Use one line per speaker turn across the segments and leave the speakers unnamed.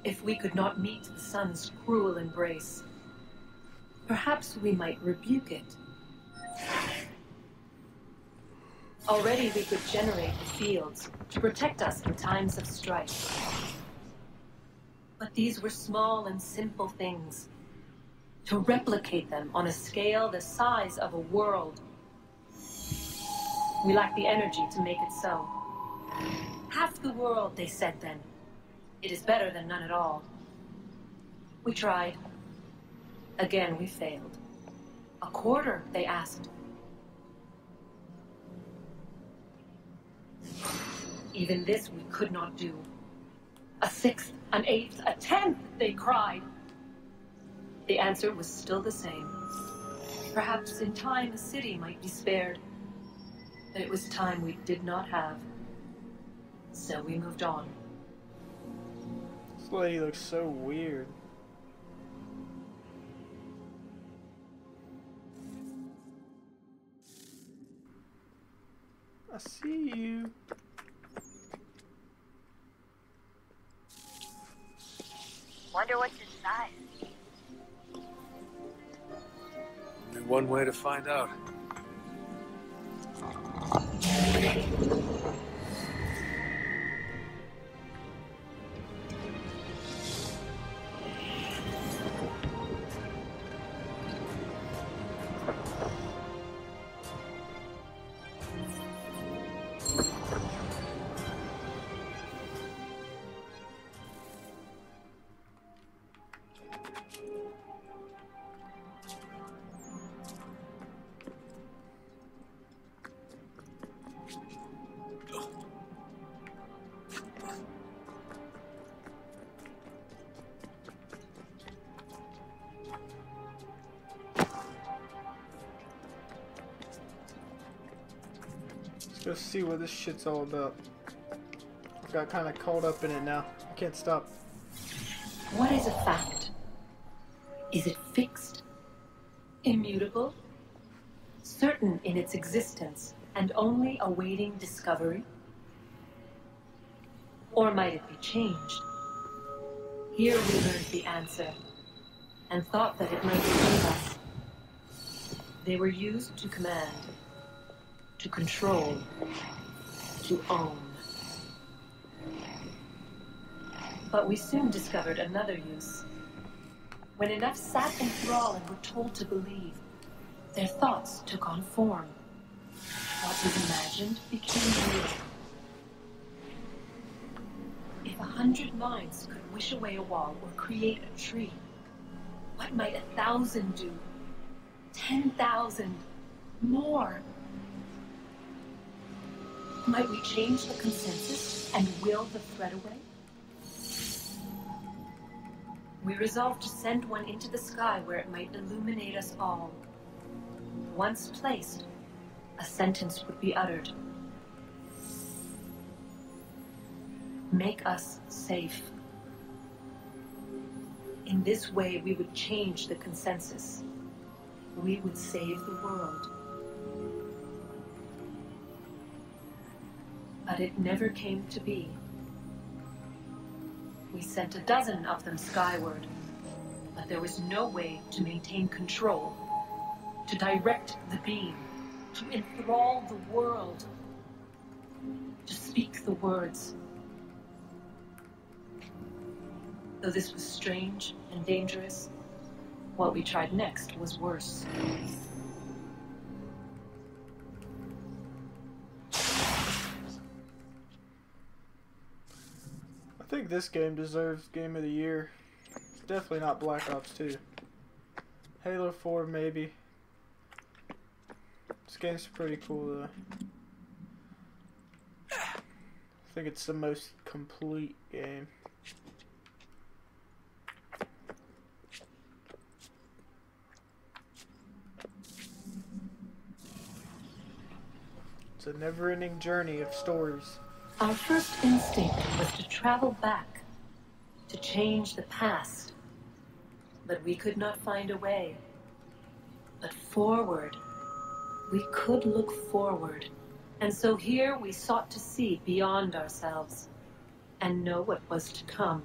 If we could not meet the sun's cruel embrace, perhaps we might rebuke it. Already we could generate the fields to protect us in times of strife. But these were small and simple things. To replicate them on a scale the size of a world, we lack the energy to make it so. Half the world, they said then. It is better than none at all. We tried. Again, we failed. A quarter, they asked. Even this we could not do. A sixth, an eighth, a tenth, they cried. The answer was still the same. Perhaps in time a city might be spared. But it was time we did not have. So we moved on.
This lady looks so weird. I see you.
Wonder what's inside.
Only one way to find out.
Let's see what this shit's all about. I got kind of caught up in it now. I can't stop.
What is a fact? Is it fixed? Immutable? Certain in its existence and only awaiting discovery? Or might it be changed? Here we learned the answer and thought that it might save us. They were used to command, to control, to own. But we soon discovered another use. When enough sat in thrall and were told to believe, their thoughts took on form. What was imagined became real. If 100 minds could wish away a wall or create a tree, what might 1,000 do? 10,000? More? Might we change the consensus and will the thread away? We resolved to send one into the sky where it might illuminate us all. Once placed, a sentence would be uttered. Make us safe. In this way, we would change the consensus. We would save the world. But it never came to be. We sent a dozen of them skyward, but there was no way to maintain control, to direct the beam, to enthrall the world, to speak the words. Though this was strange and dangerous, what we tried next was worse.
I think this game deserves Game of the Year. It's definitely not Black Ops 2. Halo 4 maybe. This game's pretty cool though. I think it's the most complete game. It's a never-ending journey of stories.
Our first instinct was to travel back, to change the past. But we could not find a way. But forward, we could look forward. And so here we sought to see beyond ourselves and know what was to come.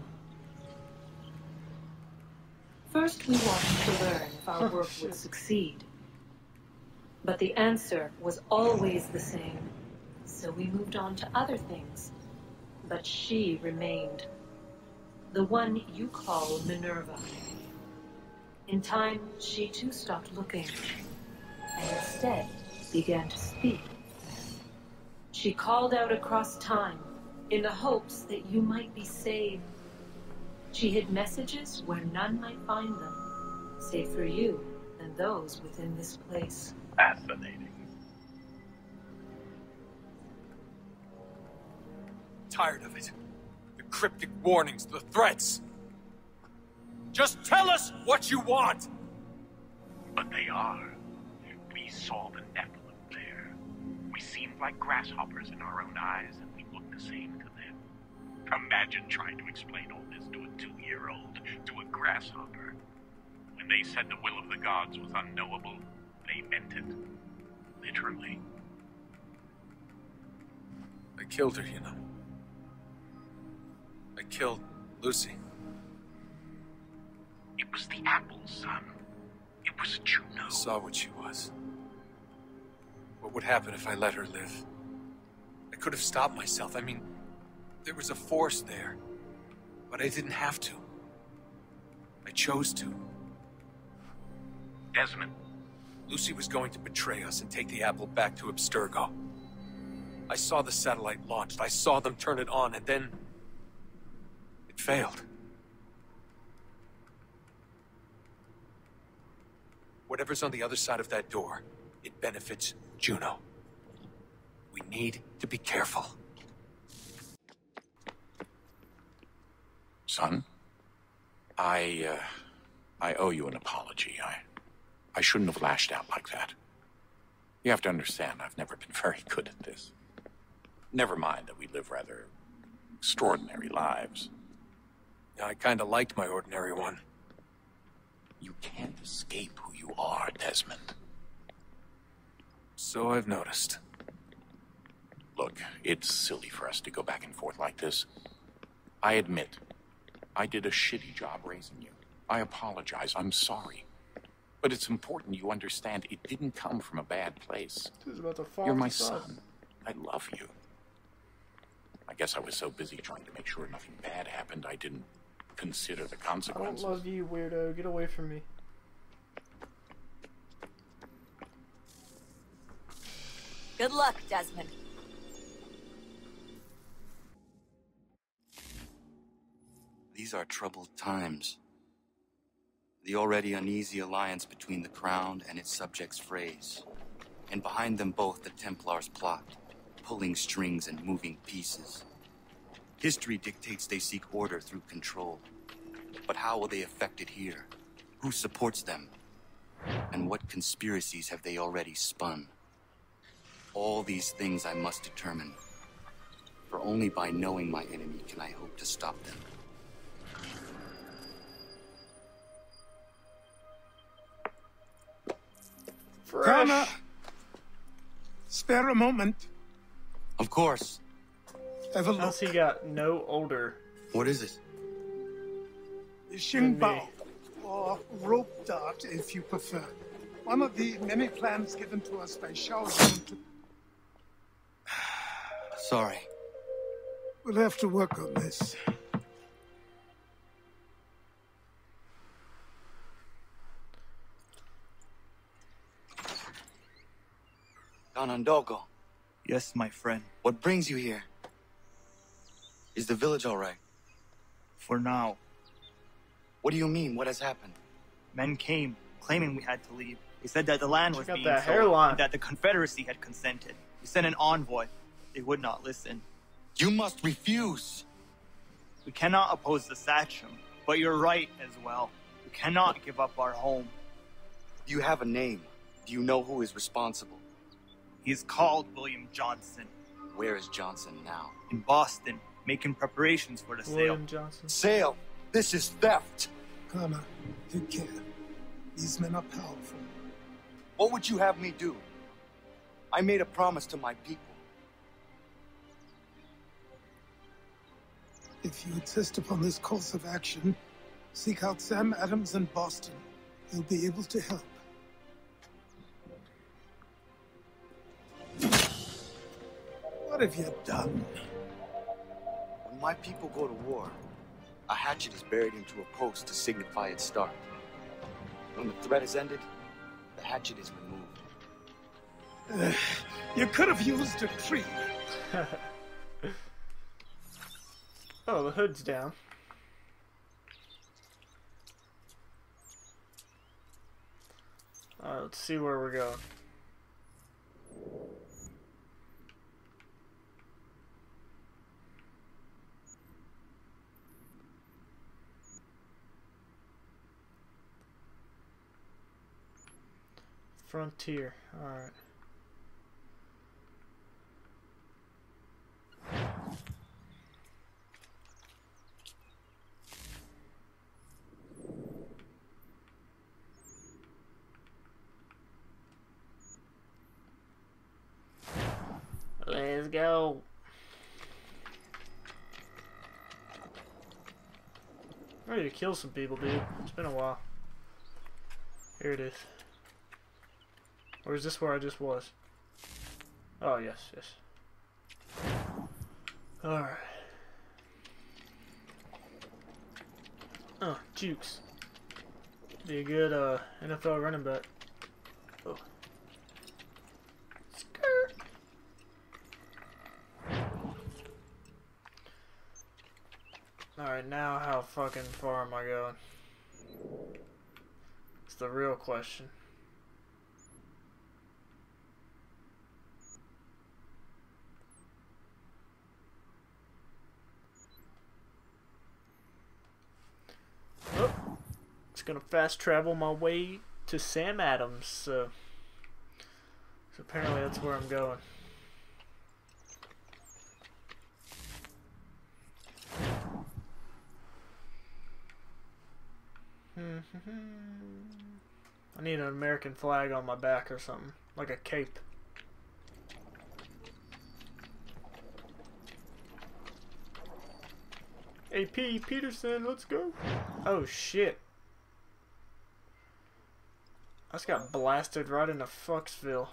First, we wanted to learn if our work would succeed. But the answer was always the same. So we moved on to other things. But she remained. The one you call Minerva. In time, she too stopped looking. And instead began to speak. She called out across time in the hopes that you might be saved. She hid messages where none might find them, save for you and those within this place.
Fascinating.
Tired of it. The cryptic warnings, the threats. Just tell us what you want!
But they are. We saw the Nephilim there. We seemed like grasshoppers in our own eyes, and we looked the same to them. Imagine trying to explain all this to a 2-year-old, to a grasshopper. When they said the will of the gods was unknowable, they meant it. Literally.
I killed her, you know. I killed Lucy.
It was the apple, son. It was Juno.
I saw what she was. What would happen if I let her live? I could have stopped myself. I mean, there was a force there. But I didn't have to. I chose to.
Desmond.
Lucy was going to betray us and take the apple back to Abstergo. I saw the satellite launched. I saw them turn it on, and then... it failed. Whatever's on the other side of that door, it benefits Juno. We need to be careful.
Son, I owe you an apology. I shouldn't have lashed out like that. You have to understand, I've never been very good at this. Never mind that we live rather extraordinary lives.
Yeah, I kinda liked my ordinary one.
You can't escape who you are, Desmond.
So I've noticed.
Look, it's silly for us to go back and forth like this. I admit, I did a shitty job raising you. I apologize, I'm sorry. But it's important you understand it didn't come from a bad place.
This is about to fall
You're my
off the side.
son. I love you. I guess I was so busy trying to make sure nothing bad happened, I didn't consider the
I don't
consequences.
love you, weirdo. Get away from me.
Good luck, Desmond.
These are troubled times. The already uneasy alliance between the Crown and its subjects frays. And behind them both the Templars plot, pulling strings and moving pieces. History dictates they seek order through control. But how will they affect it here? Who supports them? And what conspiracies have they already spun? All these things I must determine. For only by knowing my enemy can I hope to stop them.
Fresh.
Kana, spare a moment.
Of course.
Have a look.
How's he got no older?
What is it?
Xingbao, or rope dart, if you prefer. One of the many plans given to us by Shaozong to...
Sorry.
We'll have to work on this.
Ganondogo,
Yes, my friend.
what brings you here? Is the village all right?
For now,
What do you mean? What has happened?
men came, claiming we had to leave. They said that the land was
Check out
being
that
sold,
hairline.
and that the Confederacy had consented. We sent an envoy. They would not listen.
You must refuse.
We cannot oppose the Sachem, but you're right as well. We cannot give up our home.
Do you have a name? Do you know who is responsible?
He is called William Johnson,
Where is Johnson now?
in Boston, making preparations for the sale.
William Johnson.
Sale! This is theft!
Kana, take care. These men are powerful.
What would you have me do? I made a promise to my people.
If you insist upon this course of action, Seek out Sam Adams in Boston. He'll be able to help. What have you done?
When my people go to war, a hatchet is buried into a post to signify its start. When the threat is ended, the hatchet is removed.
You could have used a tree.
Oh, the hood's down. Alright, let's see where we're going. Frontier, alright. Let's go. I'm ready to kill some people, dude. It's been a while. Here it is. Or is this where I just was? Oh, yes, yes. Alright. Oh, Jukes. Be a good NFL running back. Oh. Skirt. Alright, now how fucking far am I going? It's the real question. Oh, just gonna fast travel my way to Sam Adams, so apparently that's where I'm going. I need an American flag on my back or something, like a cape. AP Peterson, let's go. Oh shit. I just got blasted right into Fucksville.